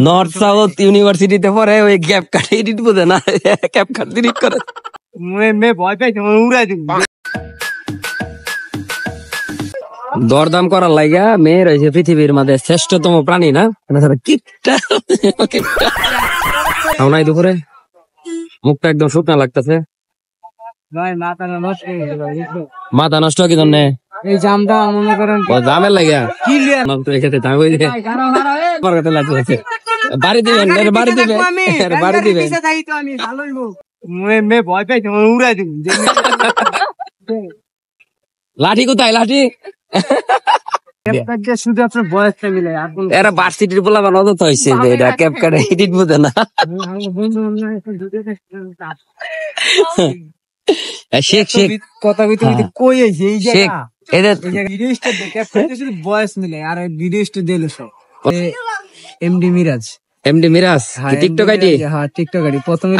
North south ইউনিভার্সিটিতে পড়ে, ওই গ্যাপ কাটে এডিট বোঝে না, গ্যাপ কাট এডিট করে। ভয় পাইছে উড়াই দিন। দরদাম করার লাগা মেয়ে রয়েছে পৃথিবীর মধ্যে শ্রেষ্ঠতম প্রাণী না? খাও নাই দুপুরে? মুখটা একদম শুকনা লাগতেছে। মাথা নষ্ট কি জন্য? এই জামটা মনে করেন জামের লাগিয়া বাড়ি দিবেন, বাড়ি দিবেন, বাড়ি দিবেন। ভয় পাইছে উড়াই দিন। লাঠি কোথায়? লাঠি শুধু আপনার বয়সটা মিলে, এরা ভার্সিটির বলা বানানো তো হয়েছে যে এটা ক্যাপ কাটে এডিট বোঝে না। শেখ শেখ কথা কই এই শেখ এদের বয়স মিলে আর ভিডিও দিল সব MD Miraj. MD Miraj TikTok ID. হ্যাঁ টিকটক আইডি প্রথমে